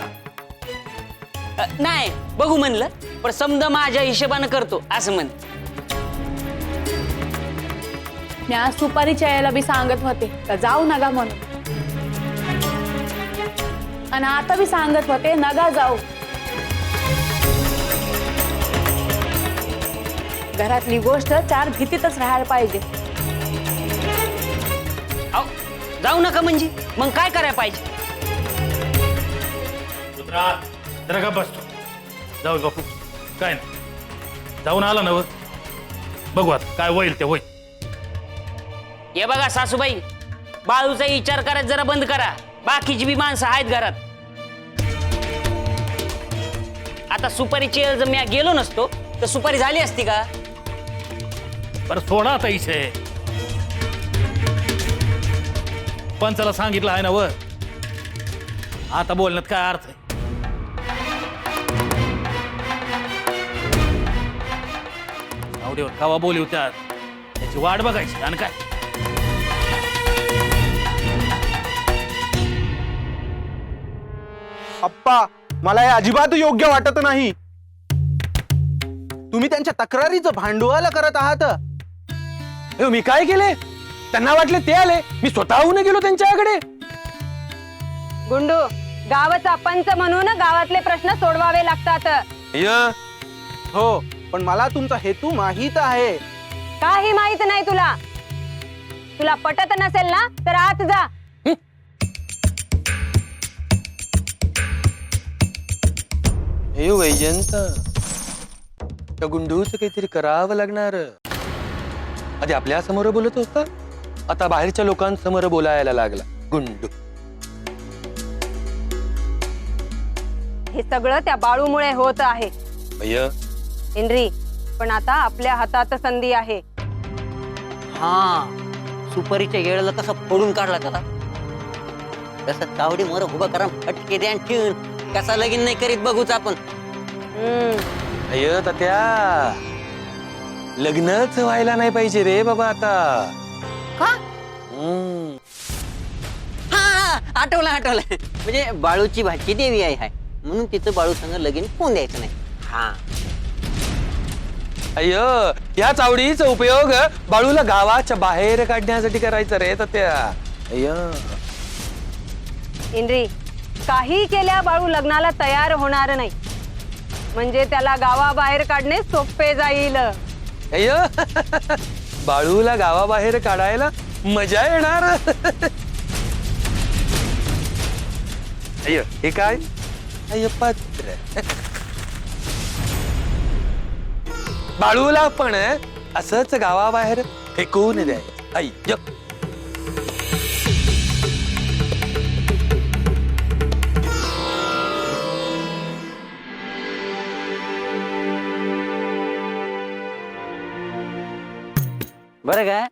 नाही बघू म्हणलं पण समजा माझ्या हिशोबानं करतो असं म्हण. मी आज सुपारीच्या यायला बी सांगत होते का जाऊ नका म्हणून, आणि आता बी सांगत होते नका जाऊ. घरातली गोष्ट चार भीतीतच राहायला पाहिजे. अहो, जाऊ नका म्हणजे मग काय करायला पाहिजे? जरा का बसतो. जाऊ बापू काय नाही. जाऊन आला ना व. बघू आता काय होईल ते होईल. हे बघा सासूबाई, बाळूचा विचार करायचा जरा बंद करा. बाकीची बी माणसं आहेत घरात. आता सुपारीची जर मी गेलो नसतो तर सुपारी झाली असती का? बरं सोडा आता इशे. पंचाला सांगितलं आहे ना व. आता बोलण्यात काय अर्थ आहे? आवडीवर कवा बोलू त्यात त्याची वाट बघायची आणि काय. अप्पा मला हे अजिबात योग्य वाटत नाही. तुम्ही त्यांच्या तक्रारीचं भांडवल करत आहात. अहो, मी काय केले? त्यांना वाटले ते आले, मी स्वतःहून गेलो त्यांच्याकडे. गुंडू, गावाचा पंच म्हणून गावातले प्रश्न सोडवावे लागतात. हो, पण मला तुमचा हेतू माहित आहे. काही माहित नाही तुला. तुला पटत नसेल ना तर आत जा. हे वैजंत, त्या गुंडूचं काहीतरी करावं लागणार. आधी आपल्या समोर बोलत होता, आता बाहेरच्या लोकांसमोर बोलायला लागला गुंडू. हे सगळं त्या बाळूमुळे होत आहे भैया इंद्री. पण आता आपल्या हातात संधी आहे. हा, सुपारीच्या येळाला कसा फोडून काढला त्याला, तसं तावडी मोर उभा करा, फटके द्या आणि ठेवून कसा लगीन नाही करीत बघूच आपण. अय तात्या, लग्नच व्हायला नाही पाहिजे रे बाबा आता. का? हा, आठवलं. म्हणजे बाळूची भाची देवी आहे म्हणून तिचं बाळू संग लगीन होऊन द्यायचं नाही. हा, अय या चावडीचा उपयोग बाळूला गावाच्या बाहेर काढण्यासाठी करायचा रे तात्या. अय इंद्री, काही केल्या बाळू लग्नाला तयार होणार नाही. म्हणजे त्याला गावाबाहेर काढणे सोपे जाईल. अय बाळूला गावाबाहेर काढायला मजा येणार. अय हे काय? अय पत्र. बाळूला पण असंच गावाबाहेर फेकून द्यायचं. अय्य बरं का,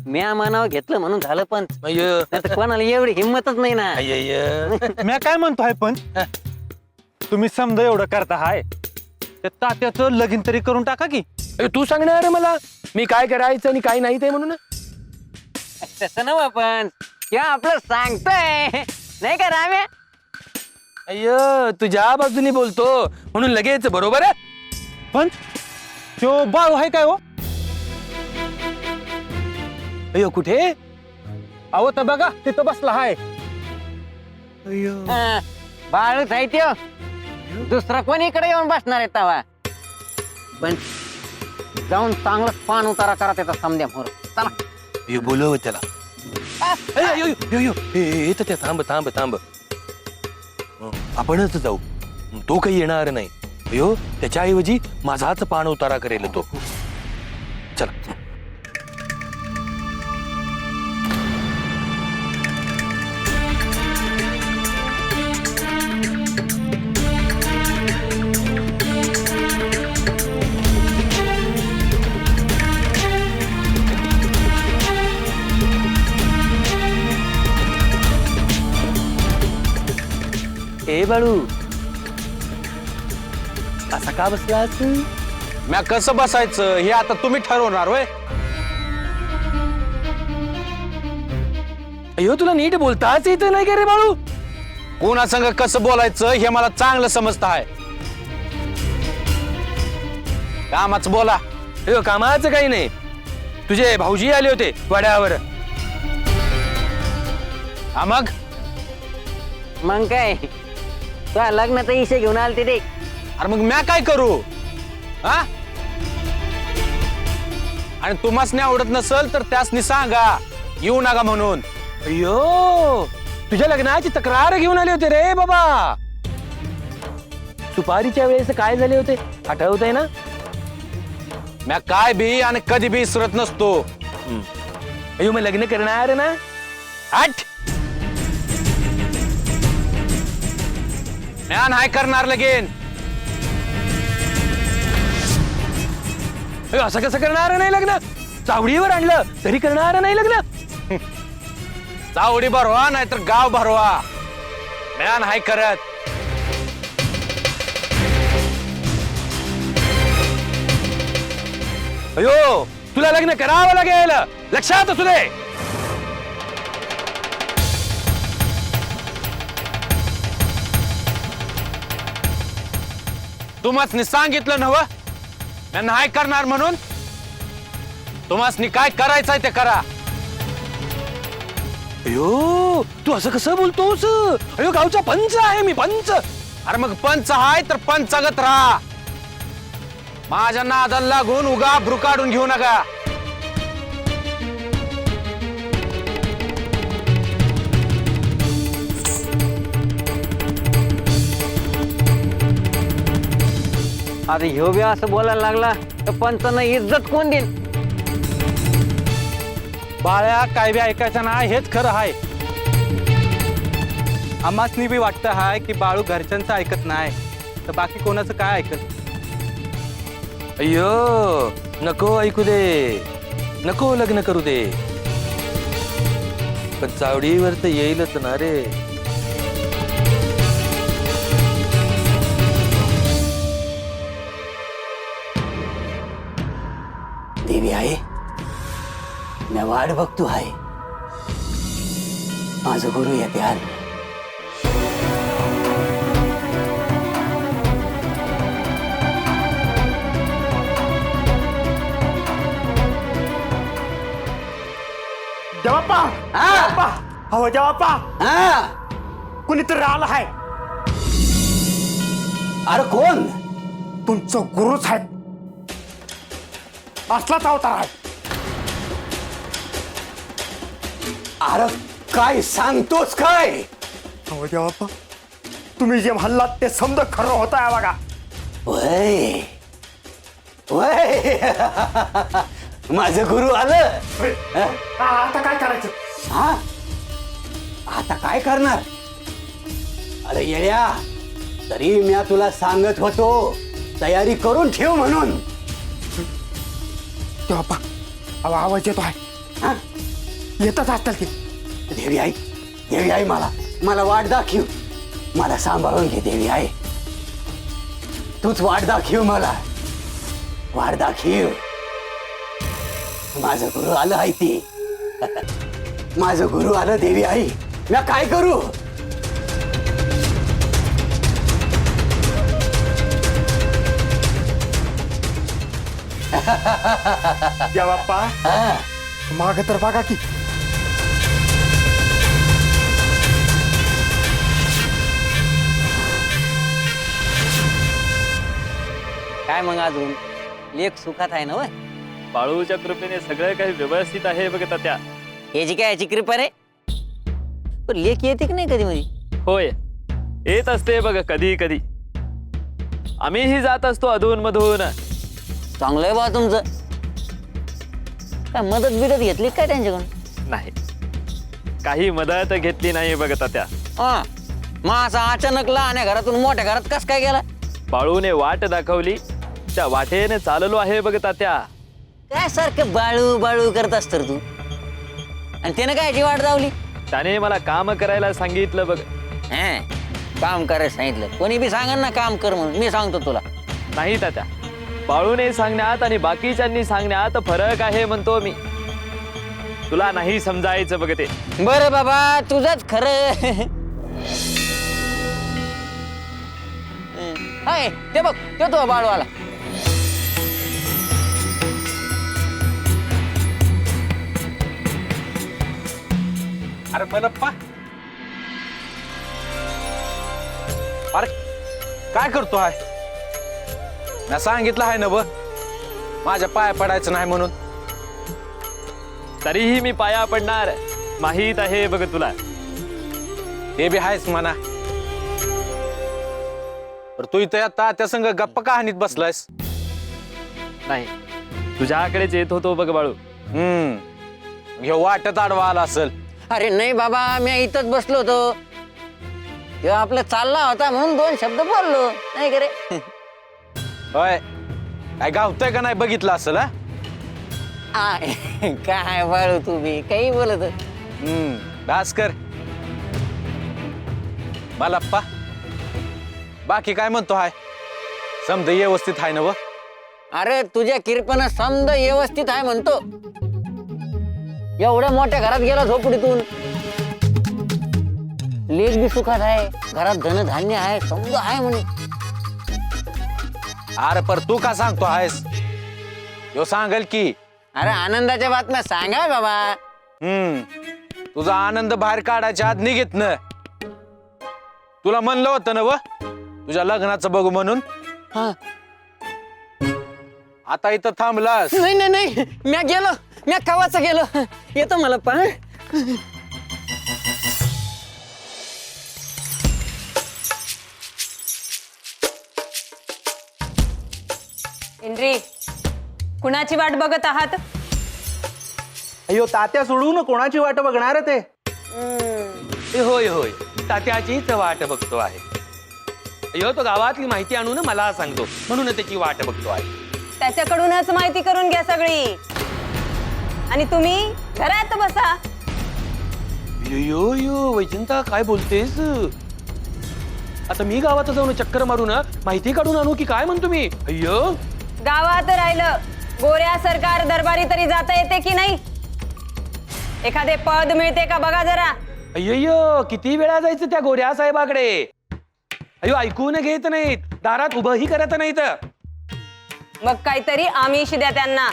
म्या मानावं घेतलं म्हणून झालं, पण अय्य नाहीतर कोणाला एवढी हिंमतच नाही ना. अय्य मी काय म्हणतोय, पण तुम्ही समजा एवढं करता हाय, त्या तात्याचं लगीन तरी करून टाका की. तू सांगणार मला मी काय करायचं आणि काय नाही ते म्हणून. तसं ना पण किंवा आपलं सांगतोय नाही का राम्या. अय्य तुझ्या बाजूने बोलतो म्हणून लगेच बरोबर आहे. पण तो बाळू आहे काय हो? अय्यो कुठे? अहो तर बघा, तिथं बसला हाय. बाळू साहित्य दुसरा कोणी इकडे येऊन बसणार आहे तवा. पण जाऊन चांगलं पान उतारा करा त्याचा समद्या मोर. चला. ये बोलव त्याला. येत त्या थांब थांब थांब. आपणच जाऊ. तो काही येणार नाही. अयो त्याच्याऐवजी माझाच पान उतारा करेल तो. चला. ए बाळू असा का बसलास? म्या कसं बसायचं हे आता तुम्ही ठरवणार होय. अयो तुला नीट बोलताच येत नाही का रे बाळू? कोणा संग कसं बोलायचं हे मला चांगलं समजत आहे. कामाच बोला. अयो कामाचं काही नाही. तुझे भाऊजी आले होते वाड्यावर. हा मग मग काय तुझ्या लग्नाचा इशे घेऊन आलते ते. अरे मग म्या काय करू हा? आणि तुम्हाच नाही आवडत नसल तर त्यासनी सांगा येऊ नका म्हणून. अयो तुझ्या लग्नाची तक्रार घेऊन आले होते रे बाबा. सुपारीच्या वेळेस काय झाले होते आठवत आहे ना? म्या काय बी आणि कधी बी विसरत नसतो. अयो मग लग्न करणार ना? हट. म्या नाही करणार लगीन. अयो असं कसं करणार नाही लग्न? चावडीवर आणलं तरी करणार नाही लग्न? चावडी भरवा नाहीतर गाव भरवा. म्या नाही करत. अयो तुला लग्न करावं लागेल लक्षात असू दे. तुम्हासनी सांगितलं नव म्या नाही करणार म्हणून. तुम्हासनी काय करायचंय ते करा. अयो तू असं कसं बोलतोस? अयो गावचा पंच आहे मी, पंच. अरे मग पंच हाय तर पंचागत राहा. माझ्या नादाला लागून उगा भ्रू काढून घेऊ नका. आता ह्यो बी असं बोलायला लागला तर पंचांना इज्जत कोण देईल? बाळ्या काय बी ऐकायचं नाही हेच खरं आहे. आम्हासनी बी वाटतं हाय की बाळू घरच्यांचं ऐकत नाही तर बाकी कोणाचं काय ऐकत. अय्यो नको ऐकू दे, नको लग्न करू दे. पण चावडीवर तर येईलच ना रे. देवी आहे मी वाट बघतो आहे. माझं गुरु येते आज. देवाप्पा देवाप्पा हो देवाप्पा कुणीतरी आलं आहे. अरे कोण? तुमचं गुरु साहेब असलाच अवतार आहे. अरे काय सांगतोस काय? हो देवाप्पा तुम्ही जे म्हणलात ते समजा खरं होत आहे बघा. वय वय माझं गुरु आलं. आता काय करायचं? हा आता काय करणार? अरे येड्या तरी मी तुला सांगत होतो तयारी करून ठेव म्हणून. देवाप्पा अहो आवाज येतो आहे. हा? येतच असतील की. देवी आई मला वाट दाखव. मला सांभाळून घे देवी आई. तूच वाट दाखव मला. वाट दाखव. माझं गुरु आलं आहे ती. माझं गुरु आलं देवी आई. मी काय करू? देवाप्पा माग तर बघा की. काय मग अजून लेख सुखात आहे ना वय? बाळूच्या कृपेने सगळं काही व्यवस्थित आहे बघ तात्या. याची काय याची कृपा रे? पण लेख येते की नाही कधी मध्ये? होय, येत असते बघ कधी कधी. आम्हीही जात असतो अधून मधून. चांगलं आहे बा तुमचं. काय मदत बिदत घेतली काय त्यांच्याकडून? नाही, काही मदत घेतली नाही बघ तात्या. हा मग असं अचानक लहान घरातून मोठ्या घरात कस काय गेला? बाळूने वाट दाखवली, त्या वाटेने चाललो आहे बघ तात्या. काय सारखं बाळू बाळू करत असत तू? आणि त्याने काय याची वाट लावली? त्याने मला काम करायला सांगितलं बघ. हा काम करायला सांगितलं. कोणी बी सांगन ना काम कर म्हणून, मी सांगतो तुला. नाही तात्या, बाळूने सांगण्यात आणि बाकीच्यांनी सांगण्यात फरक आहे म्हणतो मी. तुला नाही समजायचं बघ ते. बरं बाबा तुझंच खरं. हाय ते बघ तो बाळू आला. अरे मनप्पा, अरे काय करतो आहे? मी सांगितलं आहे ना ब माझ्या पाया पडायचं नाही म्हणून. तरीही मी पाया पडणार, माहीत आहे बघ तुला. ते बी आहेच म्हणा. तर तू इथं आता त्या संग गप्पा का हानीत बसलायस? नाही, तुझ्याकडेच येत होतो बघ बाळू. हे वाटत आडवा आला असेल. अरे नाही बाबा, मी इथंच बसलो होतो. तेव्हा आपलं चालला होता म्हणून दोन शब्द बोललो नाही का रे? होय, काय गावतंय का नाही बघितलं असेल. हा आय, काय बाळू तू बी काही बोलत. भास्कर, बालाप्पा, बाकी काय म्हणतो हाय? समज व्यवस्थित आहे ना व? अरे तुझ्या किरपण समद व्यवस्थित आहे म्हणतो. एवढ्या मोठ्या घरात गेला झोपडीतून. लेख बी सुखात आहे, घरात धनधान्य आहे, समज आहे म्हणे. अरे पर तू का सांगतो आहेस? यो सांगेल की. अरे आनंदाच्या बातम्या सांगा बाबा. तुझा आनंद बाहेर काढायच्या आत निघेत न. तुला म्हणलं होतं ना व तुझ्या लग्नाचं बघू म्हणून. हा आता इथं थांबलास. नाही नाही नाही, म्या गेलो, म्या कवाच गेलो. येतो मला पण. इंद्री, कुणाची वाट बघत आहात? अयो तात्या सोडून कोणाची वाट बघणार ते? होय होय, तात्याचीच वाट बघतो आहे. अयो तो गावातली माहिती आणून मला सांगतो, म्हणून त्याची वाट बघतो आहे. त्याच्याकडूनच माहिती करून घ्या सगळी. आणि तुम्ही घरात बसा. यो यो वैजंता, काय बोलतेस? आता मी गावात जाऊन चक्कर मारून माहिती काढून आणू की काय म्हणतो मी? अय्यो, गावात राहिलं, गोऱ्या सरकार दरबारी तरी जाता येते की नाही? एखादे पद मिळते का बघा जरा. अय्यो, किती वेळा जायचं त्या गोऱ्या साहेबाकडे? अयो ऐकून घेत नाहीत, दारात उभंही करत नाहीत. मग काहीतरी आमिष द्या त्यांना.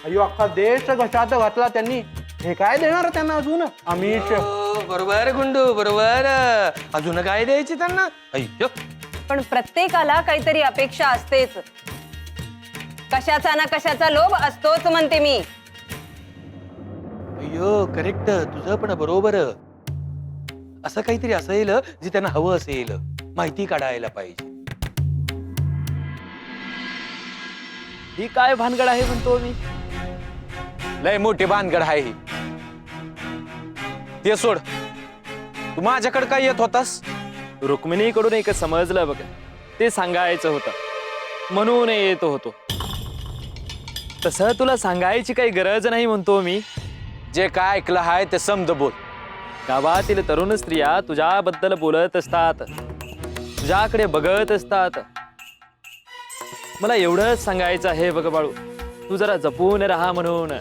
अयो अख्खा देश घशात घातला त्यांनी. हे काय देणार त्यांना अजून आमिष? बरोबर गुंडू, बरोबर. अजून काय द्यायचे त्यांना? अय्यो, पण प्रत्येकाला काहीतरी अपेक्षा असतेच. कशाचा ना कशाचा लोभ असतोच म्हणते मी. अय्यो, करेक्ट, तुझं पण बरोबर. असं काहीतरी असेल जे त्यांना हवं असेल, माहिती काढायला पाहिजे. ही काय भानगड आहे म्हणतो मी. लय मोठी भानगड आहे ही. ते सोड, तू माझ्याकडे काय येत होतास? रुक्मिणीकडून एक समजलं बघ, ते सांगायचं होतं म्हणून येतो होतो. तसं तुला सांगायची काही गरज नाही म्हणतो मी. जे काय ऐकलं आहे ते समज बोल. गावातील तरुण स्त्रिया तुझ्याबद्दल बोलत असतात, तुझ्याकडे बघत असतात. मला एवढंच सांगायचं आहे बघ बाळू, तू जरा जपून राहा म्हणून.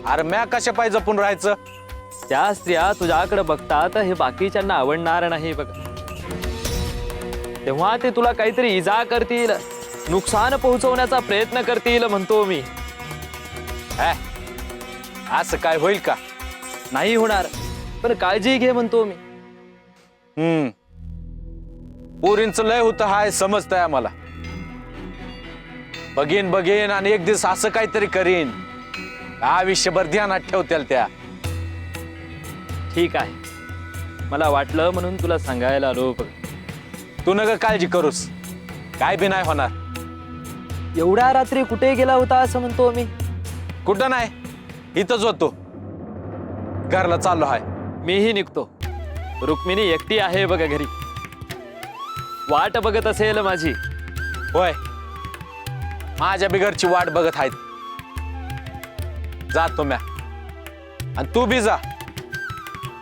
अरे म्या कशा पाहिजे जपून राहायचं? त्या स्त्रिया तुझ्याकडे बघतात हे बाकीच्यांना आवडणार नाही बघ. तेव्हा ते तुला काहीतरी इजा करतील, नुकसान पोहोचवण्याचा प्रयत्न करतील म्हणतो मी. असं काय होईल का? नाही होणार, पण काळजी घे म्हणतो मी. पोरींचं लय होतं हाय समजतंय आम्हाला. बघीन बघीन आणि एक दिवस असं काहीतरी करीन आयुष्यभर ध्यानात ठेवतील त्या. ठीक आहे, मला वाटलं म्हणून तुला सांगायला आलो बघ. तू नका काळजी करूस, काय बी नाही होणार. एवढ्या रात्री कुठे गेला होता असं म्हणतो मी? कुठं नाही, इथंच होतो, घरला चाललो हाय. मीही निघतो. रुक्मिणी एकटी आहे बघा घरी, वाट बघत असेल माझी. होय, माझ्या बिगरची वाट बघत आहेत. जातो म्या, आणि तू बी जा.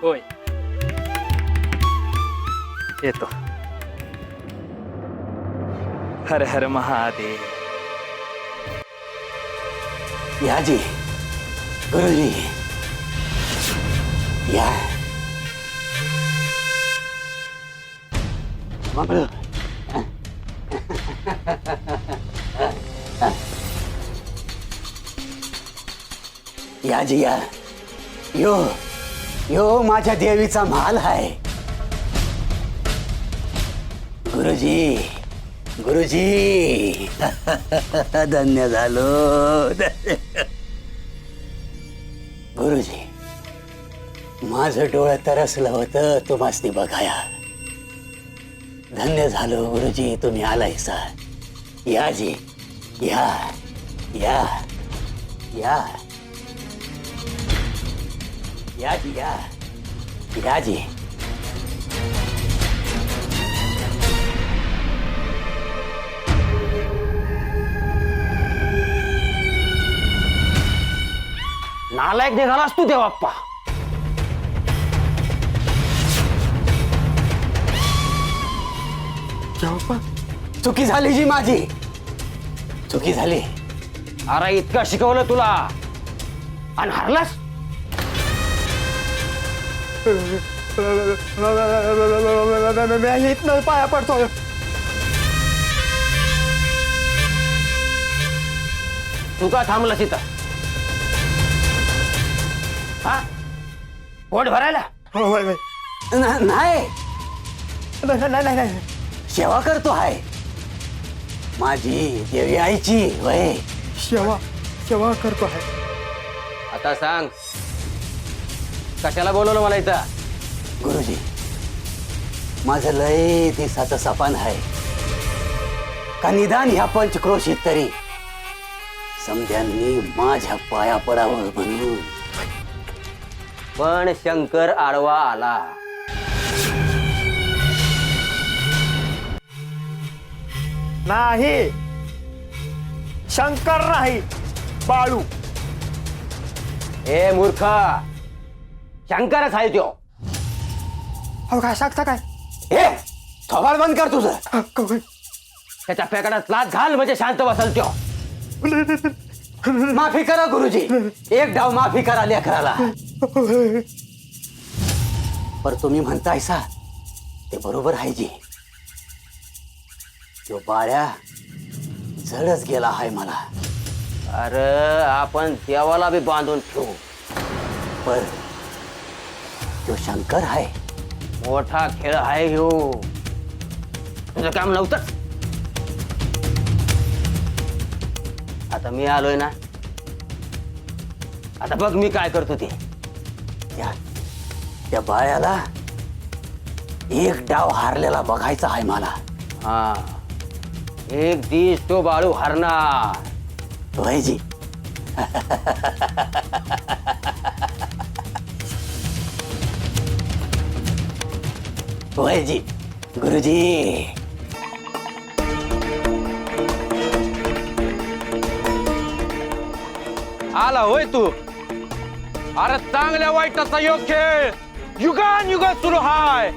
होय, येतो. हर हर महादेव. याजी, गुरुजी, या. बाबा. याजी या. यो यो माझ्या देवीचा माल आहे. गुरुजी, गुरुजी, धन्य झालो. गुरुजी, माझं डोळं तरसलं होतं तुम्हासनी बघाया. धन्य झालो गुरुजी, तुम्ही आलायसा. या जी, या या या या जी, या या जी. नालायक निघालास तू देवाप्पा. चुकी झाली जी माझी, चुकी झाली. अरे इतकं शिकवलं तुला आणि हरलास. इथनं पाया पडतो. तू का थांबलास इथं? हा, पोट भरायला? नाही, सेवा करतो आहे माझी देवी आईची. वय सेवा करतो आहे. आता सांग, कशाला बोलवलं मला इथं? गुरुजी, माझं लय दिसाचं सपान आहे का निदान ह्या पंचक्रोशीत तरी समध्यांनी माझ्या पाया पडावं म्हणून. पण शंकर आडवा आला. नाही, शंकर नाही, बाळू. ए मूर्खा, शंकरच आहे त्यो. अहो काय सांगता काय? ए थोबाड बंद कर तुझं. त्याच्या फेकड्यात लाच घाल म्हणजे शांत बसल त्यो. माफी करा गुरुजी, एक डाव माफी करा लेकराला. पर तुम्ही म्हणतायसा ते बरोबर आहे जी. तो बाळ्या जडच गेला आहे मला. अरे आपण देवाला बी बांधून ठेवू, पर तो शंकर आहे, मोठा खेळ आहे ह्यो. तुझं काम नव्हतंच. आता मी आलोय ना, आता बघ मी काय करतो ते. त्या बाळ्याला एक डाव हारलेला बघायचा आहे मला. हा, एक दिवस तो बाळू हरणार. जी जी, गुरुजी. आला होय तू? अरे चांगल्या वाईटाचा योग खेळ युगान युग सुरू हाय.